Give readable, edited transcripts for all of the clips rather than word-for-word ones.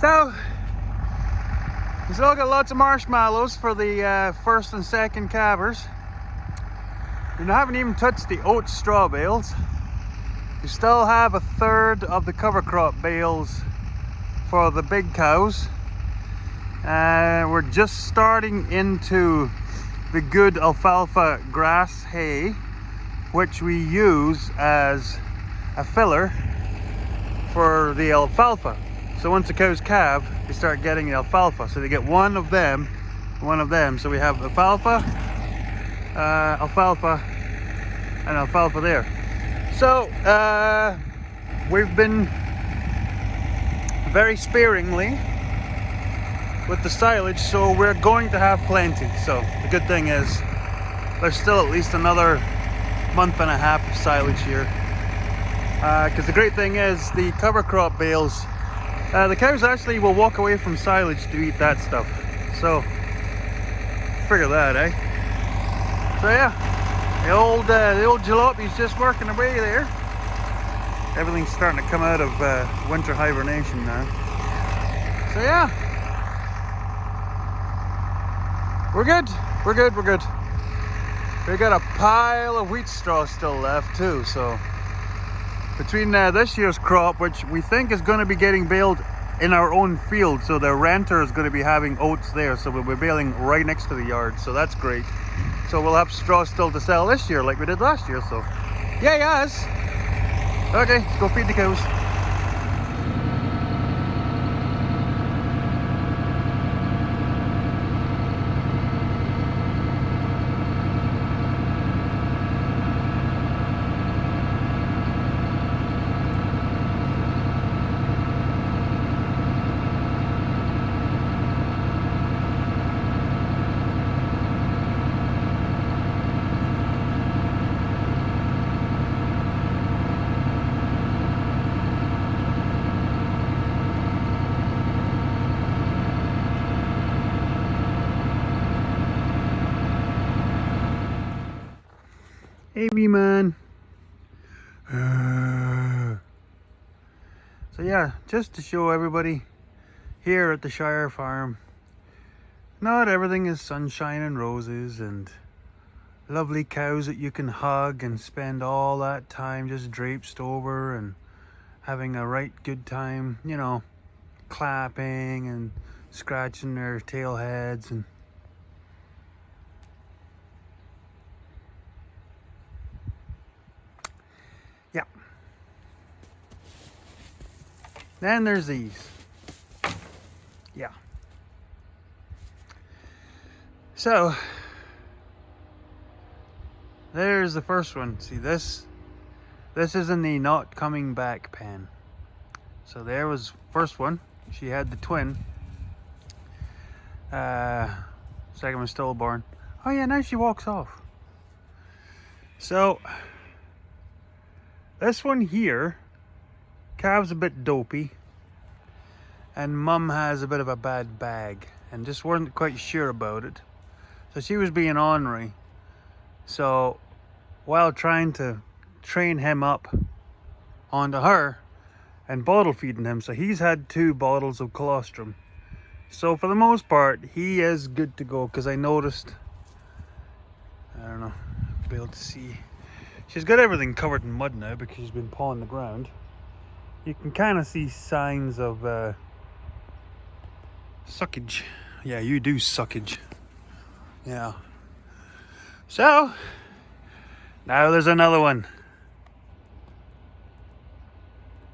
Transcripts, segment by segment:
So, we still got lots of marshmallows for the first and second calvers. We haven't even touched the oat straw bales. We still have a third of the cover crop bales for the big cows. We're just starting into the good alfalfa grass hay, which we use as a filler for the alfalfa. So once the cows calve, they start getting the alfalfa. So they get one of them. So we have alfalfa, alfalfa, and alfalfa there. So we've been very sparingly with the silage, so we're going to have plenty. So the good thing is there's still at least another month and a half of silage here. Because the great thing is the cover crop bales, the cows actually will walk away from silage to eat that stuff. So figure that, eh? So yeah. The old jalopy's just working away there. Everything's starting to come out of winter hibernation now. So yeah, we're good. We got a pile of wheat straw still left too. So between this year's crop, which we think is going to be getting baled in our own field, so the renter is going to be having oats there, so we'll be baling right next to the yard. So that's great. So we'll have straw still to sell this year like we did last year. So yeah, yes. Okay, let's go feed the cows. Hey, man. So yeah, just to show everybody here at the Shire Farm, not everything is sunshine and roses and lovely cows that you can hug and spend all that time just draped over and having a right good time, you know, clapping and scratching their tail heads and yeah. Then there's these. Yeah. So there's the first one. See this? This is in the not coming back pen. So there was first one. She had the twin. Second was stillborn. Oh yeah, now she walks off. So this one here, calf's a bit dopey, and mum has a bit of a bad bag and just wasn't quite sure about it. So she was being ornery. So while trying to train him up onto her and bottle feeding him, so he's had 2 bottles of colostrum. So for the most part, he is good to go, because I noticed, I don't know, I'll be able to see. She's got everything covered in mud now because she's been pawing the ground. You can kind of see signs of suckage. Yeah, you do suckage. Yeah. So, now there's another one.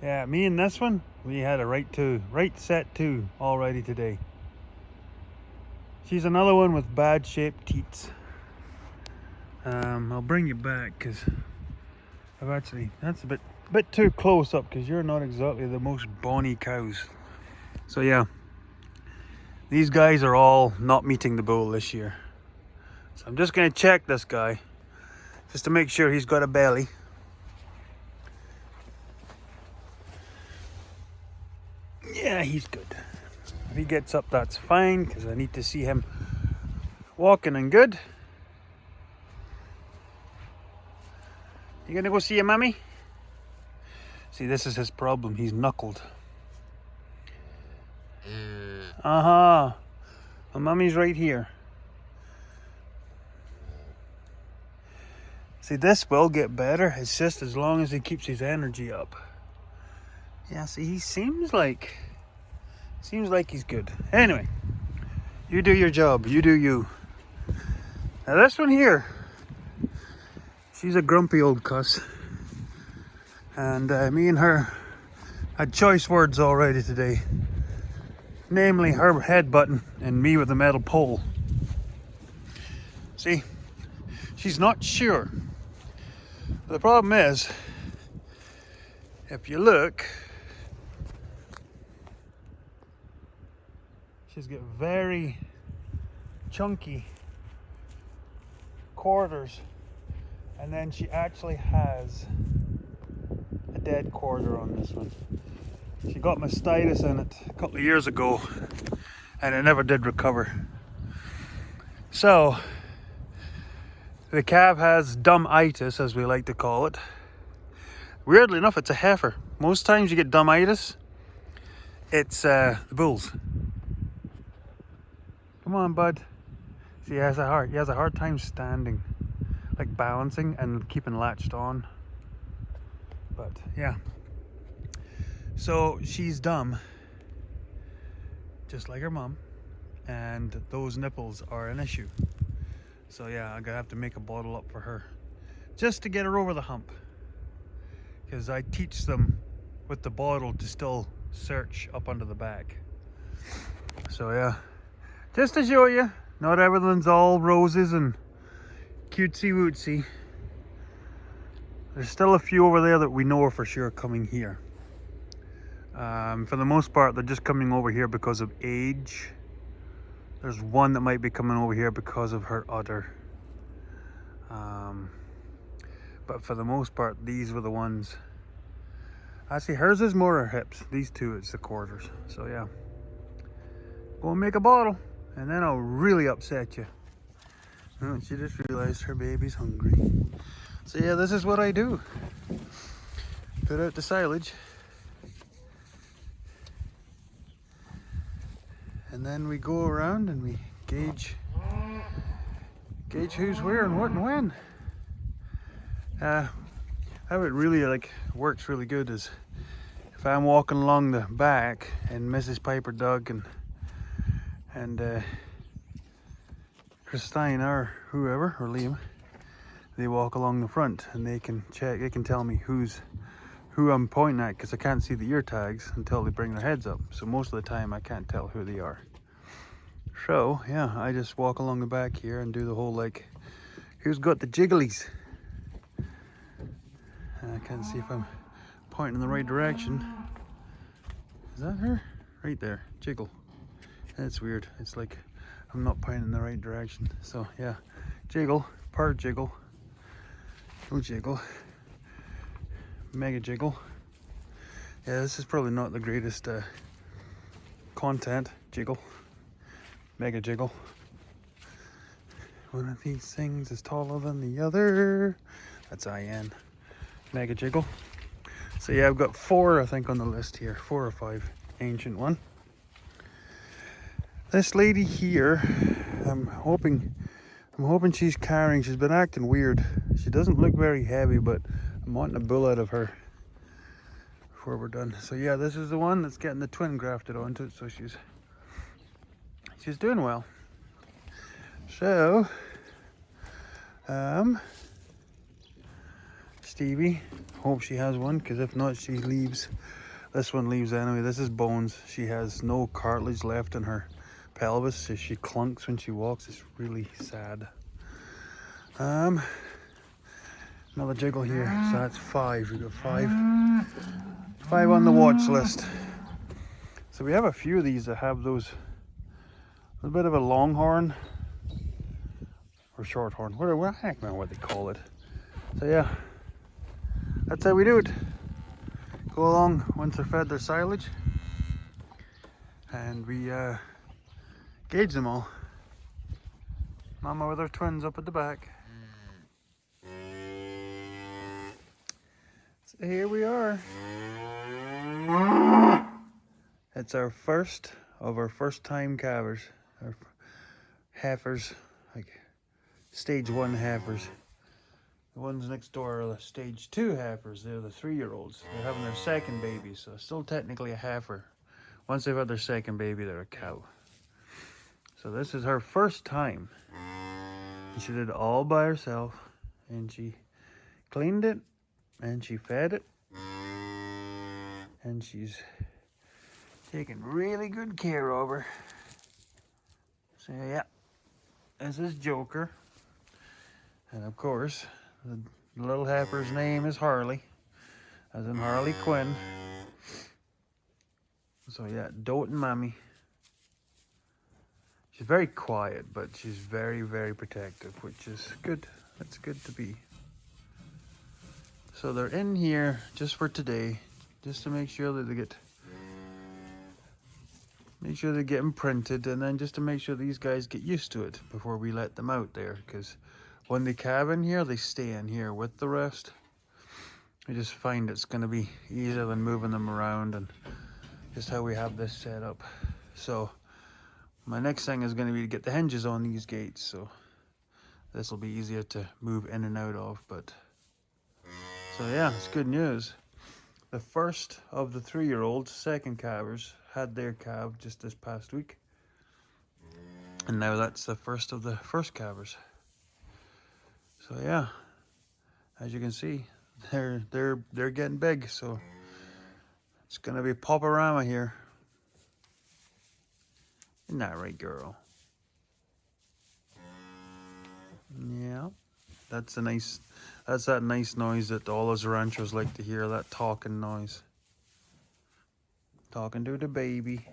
Yeah, me and this one, we had a right set 2 already today. She's another one with bad shaped teats. I'll bring you back because I've actually, that's a bit too close up because you're not exactly the most bonny cows. So yeah, these guys are all not meeting the bull this year. So I'm just going to check this guy just to make sure he's got a belly. Yeah, he's good. If he gets up, that's fine, because I need to see him walking and good. You gonna go see your mummy? See, this is his problem. He's knuckled. Uh-huh. Well, Mummy's right here. See, this will get better. It's just as long as he keeps his energy up. Yeah, see, he seems like he's good. Anyway, you do your job. You do you. Now this one here, she's a grumpy old cuss. And me and her had choice words already today. Namely, her headbutting and me with a metal pole. See, she's not sure. The problem is, if you look, she's got very chunky quarters, and then she actually has a dead quarter on this one. She got mastitis in it a couple of years ago, and it never did recover. So the calf has dumbitis, as we like to call it. Weirdly enough, it's a heifer. Most times you get dumbitis, it's the bulls. Come on, bud. See, he has a hard time standing, like balancing and keeping latched on. But yeah. So she's dumb, just like her mom, and those nipples are an issue. So yeah, I'm gonna have to make a bottle up for her, just to get her over the hump. Because I teach them with the bottle to still search up under the back. So yeah, just to show you, not everything's all roses and cutesy wootsy. There's still a few over there that we know are for sure coming here. For the most part, they're just coming over here because of age. There's one that might be coming over here because of her udder. But for the most part, these were the ones. Actually, hers is more her hips. These two, it's the quarters. So yeah. Go and make a bottle, and then I'll really upset you. Oh, she just realized her baby's hungry. So yeah, this is what I do. Put out the silage. And then we go around and we gauge who's where and what and when. How it really works really good is if I'm walking along the back and Mrs. Piper Doug and Christine or whoever, or Liam, they walk along the front and they can tell me who I'm pointing at, because I can't see the ear tags until they bring their heads up. So most of the time I can't tell who they are. So yeah, I just walk along the back here and do the whole who's got the jigglies. I can't see if I'm pointing in the right direction. Is that her? Right there, jiggle. That's weird. It's like I'm not pointing in the right direction. So yeah, jiggle, part jiggle, no jiggle, mega jiggle. Yeah, this is probably not the greatest content. Jiggle, mega jiggle. One of these things is taller than the other. That's IN. Mega jiggle. So yeah, I've got 4, I think, on the list here. 4 or 5. Ancient one. This lady here, I'm hoping she's carrying. She's been acting weird. She doesn't look very heavy, but I'm wanting a bull out of her before we're done. So yeah, this is the one that's getting the twin grafted onto it. So she's doing well. So Stevie, hope she has one, because if not, she leaves. This one leaves anyway. This is bones. She has no cartilage left in her pelvis, so she clunks when she walks. It's really sad. Another jiggle here. So that's 5. We've got 5 on the watch list. So we have a few of these that have those, a bit of a longhorn or shorthorn, whatever. I can't remember what they call it. So yeah, that's how we do it. Go along once they're fed their silage, and we gauge them all. Mama with her twins up at the back. So here we are. It's our first of our first time calvers, our heifers, like stage 1 heifers. The ones next door are the stage 2 heifers. They're the 3-year-olds. They're having their second baby, so still technically a heifer. Once they've had their second baby, they're a cow. So this is her first time. And she did it all by herself, and she cleaned it, and she fed it, and she's taking really good care of her. So yeah, this is Joker. And of course, the little heifer's name is Harley, as in Harley Quinn. So yeah, doting mommy. She's very quiet, but she's very, very protective, which is good. That's good to be. So they're in here just for today, just to make sure that they get imprinted, and then just to make sure these guys get used to it before we let them out there, because when they calve in here, they stay in here with the rest. I just find it's going to be easier than moving them around, and just how we have this set up. So my next thing is going to be to get the hinges on these gates, so this will be easier to move in and out of. But so yeah, it's good news. The first of the 3-year-olds, second calvers, had their calf just this past week, and now that's the first of the first calvers. So yeah, as you can see, they're getting big. So it's gonna be Pop-A-Rama here. Isn't that right, girl? Yeah, that's that nice noise that all those ranchers like to hear. That talking noise, talking to the baby.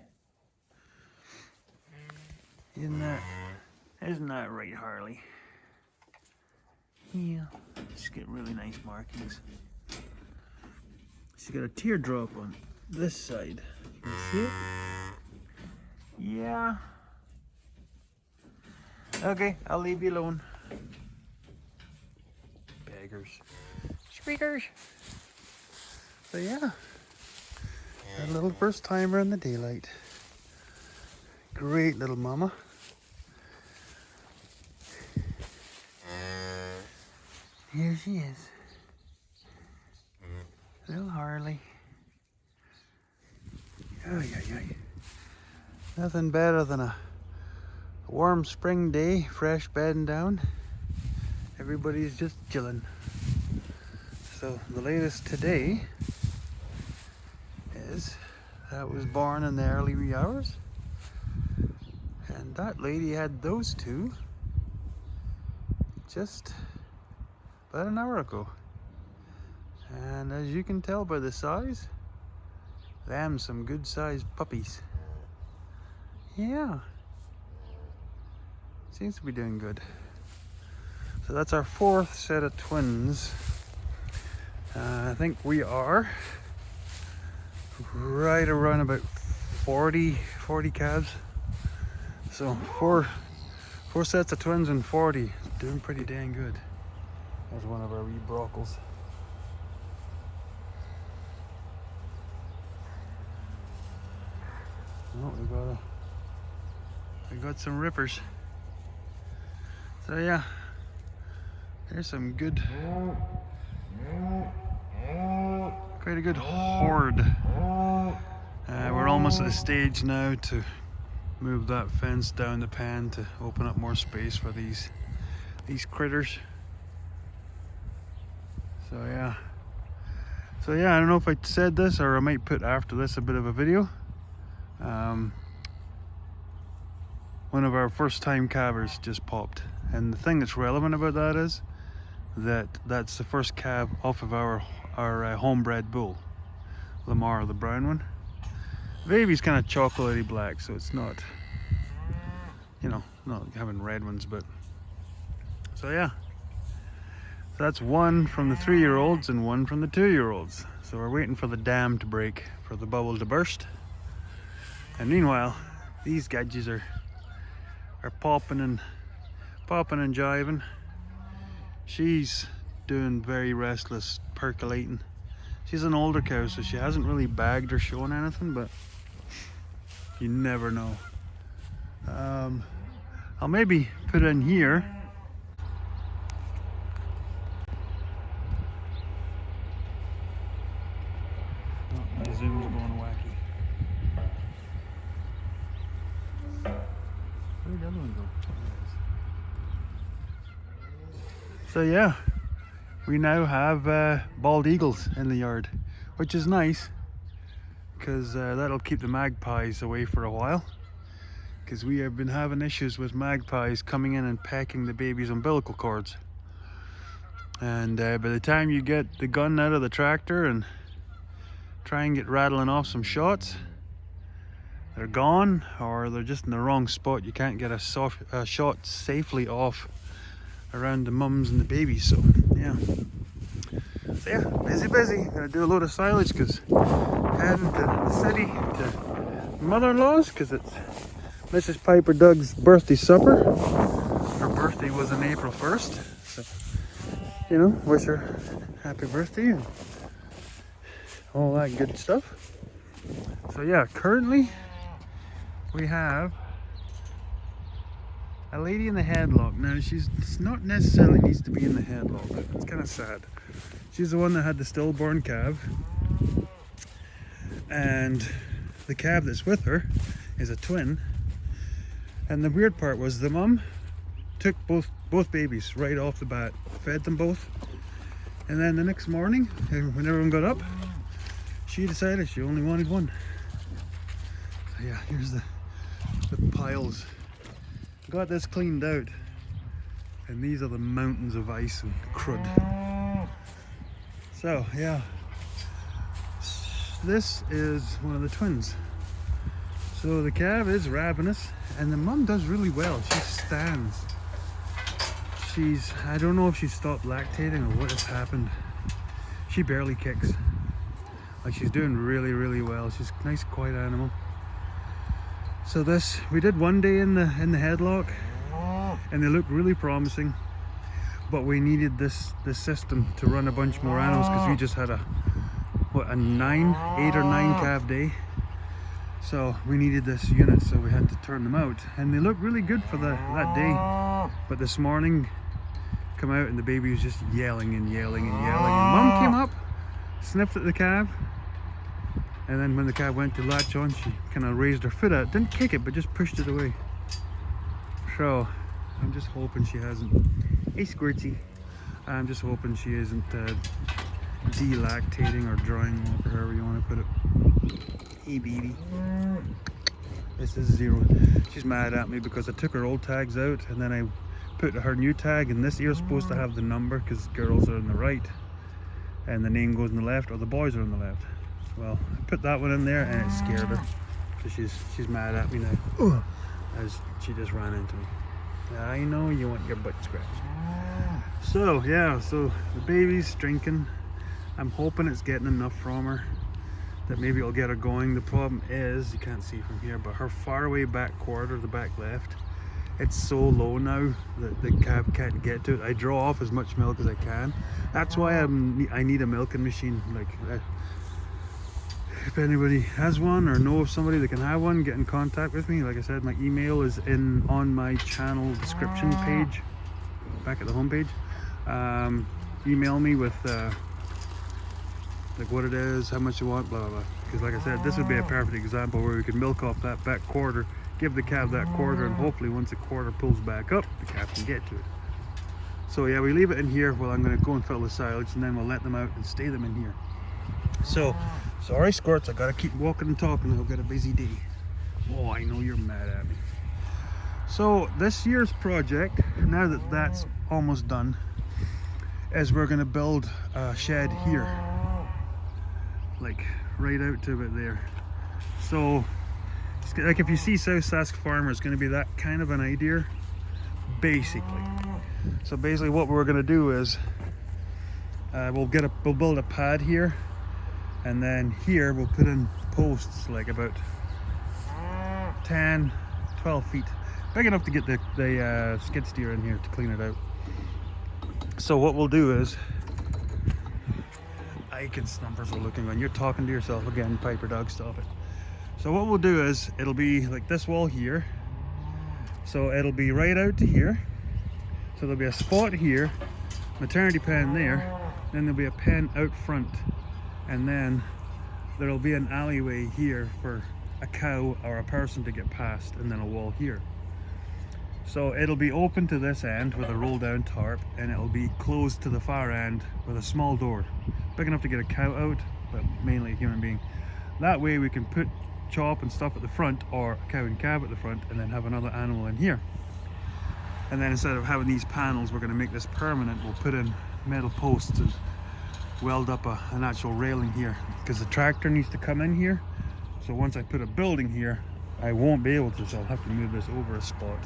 Isn't that right, Harley? Yeah, she's got really nice markings. She's got a teardrop on this side. You can see it? Yeah. Okay, I'll leave you alone. Beggars. Squeakers. So yeah, a little first timer in the daylight. Great little mama. Here she is. Little Harley. Oh, yeah. Nothing better than a warm spring day, fresh bedding down. Everybody's just chilling. So the latest today is that was born in the early wee hours. And that lady had those two just about an hour ago. And as you can tell by the size, them some good sized puppies. Yeah, seems to be doing good. So that's our 4th set of twins. I think we are right around about 40 calves. So four sets of twins and 40, doing pretty dang good. There's one of our wee brockles. Oh, we got some rippers. So yeah, there's some good, quite a good horde. We're almost at the stage now to move that fence down the pen to open up more space for these critters. So yeah, I don't know if I said this, or I might put after this a bit of a video. One of our first time calvers just popped, and the thing that's relevant about that is that that's the first calf off of our homebred bull, Lamar, the brown one. The baby's kind of chocolatey black, so it's not, not having red ones, but so yeah. So that's one from the 3-year-olds and one from the 2-year-olds. So we're waiting for the dam to break for the bubble to burst. And meanwhile, these gadgets are popping and jiving. She's doing very restless, percolating. She's an older cow, so she hasn't really bagged or shown anything, but You never know. I'll maybe put it in here. Oh, my zoom's going wacky. Where did the other one go? So yeah, we now have bald eagles in the yard, which is nice because that'll keep the magpies away for a while, because we have been having issues with magpies coming in and pecking the baby's umbilical cords. And by the time you get the gun out of the tractor and try and get rattling off some shots, they're gone, or they're just in the wrong spot. You can't get a shot safely off around the mums and the babies. So yeah, busy. Gonna do a load of silage because heading to the city to mother-in-law's because it's Mrs. Piper Doug's birthday supper. Her birthday was on April 1st, so you know, wish her happy birthday and all that good stuff. So yeah, currently we have a lady in the headlock. Now she's not necessarily needs to be in the headlock. It's kind of sad. She's the one that had the stillborn calf, and the calf that's with her is a twin. And the weird part was the mum took both babies right off the bat, fed them both, and then the next morning when everyone got up, she decided she only wanted one. So yeah, here's the piles. Got this cleaned out, and these are the mountains of ice and crud. So yeah, this is one of the twins. So the calf is ravenous, and the mum does really well. She stands. I don't know if she stopped lactating or what has happened. She barely kicks. Like, she's doing really well. She's a nice quiet animal. So this, we did one day in the headlock, and they looked really promising, but we needed this system to run a bunch more animals because we just had a 8 or 9 calf day. So we needed this unit, so we had to turn them out, and they looked really good for that day. But this morning, come out and the baby was just yelling and mum came up, sniffed at the calf, and then when the calf went to latch on, she kind of raised her foot at it, didn't kick it, but just pushed it away. So I'm just hoping she hasn't, hey Squirty, I'm just hoping she isn't delactating or drying off, or however you want to put it. Hey baby, this is Zero. She's mad at me because I took her old tags out and then I put her new tag, and this ear's supposed to have the number because girls are on the right and the name goes on the left, or the boys are on the left. Well, I put that one in there and it scared her, so she's mad at me now as she just ran into me. I know you want your butt scratched. So yeah, so the baby's drinking. I'm hoping it's getting enough from her that maybe it'll get her going. The problem is, you can't see from here, but her faraway back quarter, the back left, it's so low now that the calf can't get to it. I draw off as much milk as I can. That's why I need a milking machine. Like, if anybody has one or know of somebody that can have one, get in contact with me. Like I said, my email is on my channel description page, back at the home page. Email me with like what it is, how much you want, blah blah blah. Because like I said, this would be a perfect example where we could milk off that back quarter, give the calf that quarter, and hopefully once the quarter pulls back up, the calf can get to it. So yeah, we leave it in here while I'm going to go and fill the silage, and then we'll let them out and stay them in here. So, sorry squirts, I gotta keep walking and talking. I've got a busy day. Oh, I know you're mad at me. So this year's project, now that that's almost done, is we're going to build a shed here, like right out to it there. So like if you see South Sask Farmer, it's going to be that kind of an idea basically. So basically what we're going to do is we'll build a pad here, and then here we'll put in posts like about 10-12 feet, big enough to get the skid steer in here to clean it out. So what we'll do is, Ike's numbers are looking on. You're talking to yourself again, Piper Dog, stop it. So what we'll do is, it'll be like this wall here. So it'll be right out to here. So there'll be a spot here, maternity pen there, then there'll be a pen out front, and then there'll be an alleyway here for a cow or a person to get past, and then a wall here. So it'll be open to this end with a roll down tarp, and it'll be closed to the far end with a small door, big enough to get a cow out, but mainly a human being. That way we can put chop and stuff at the front, or a cow and calf at the front, and then have another animal in here. And then instead of having these panels, we're going to make this permanent. We'll put in metal posts and weld up an actual railing here, because the tractor needs to come in here. So once I put a building here, I won't be able to, so I'll have to move this over a spot,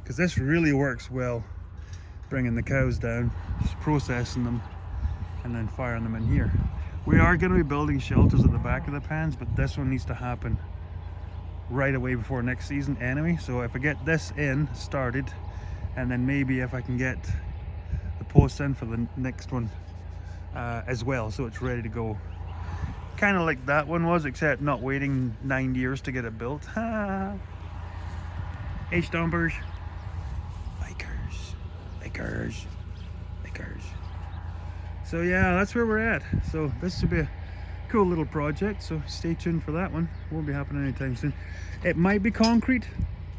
because this really works well, bringing the cows down, just processing them, and then firing them in here. We are going to be building shelters at the back of the pens, but this one needs to happen right away before next season anyway. So if I get this in started, and then maybe if I can get the posts in for the next one as well, so it's ready to go, kind of like that one was, except not waiting 9 years to get it built. Hey stompers, bikers. So yeah, that's where we're at. So this should be a cool little project, so stay tuned for that one. Won't be happening anytime soon. It might be concrete.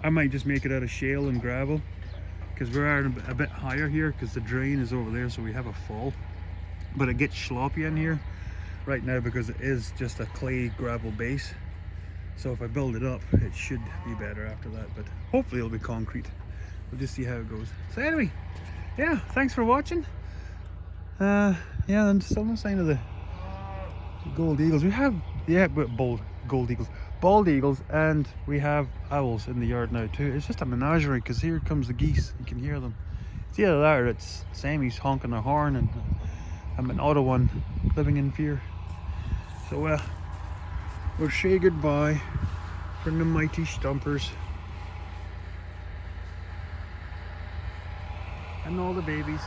I might just make it out of shale and gravel, because we are a bit higher here, because the drain is over there, so we have a fall. But it gets sloppy in here right now because it is just a clay gravel base. So if I build it up, it should be better after that, but hopefully it'll be concrete. We'll just see how it goes. So anyway, yeah, thanks for watching. Yeah, and still no sign of the gold eagles. We have, yeah, but bald eagles, and we have owls in the yard now too. It's just a menagerie, because here comes the geese. You can hear them. It's either that or it's Sammy's honking their horn, and I'm an auto one living in fear. So we'll say goodbye from the mighty stompers and all the babies.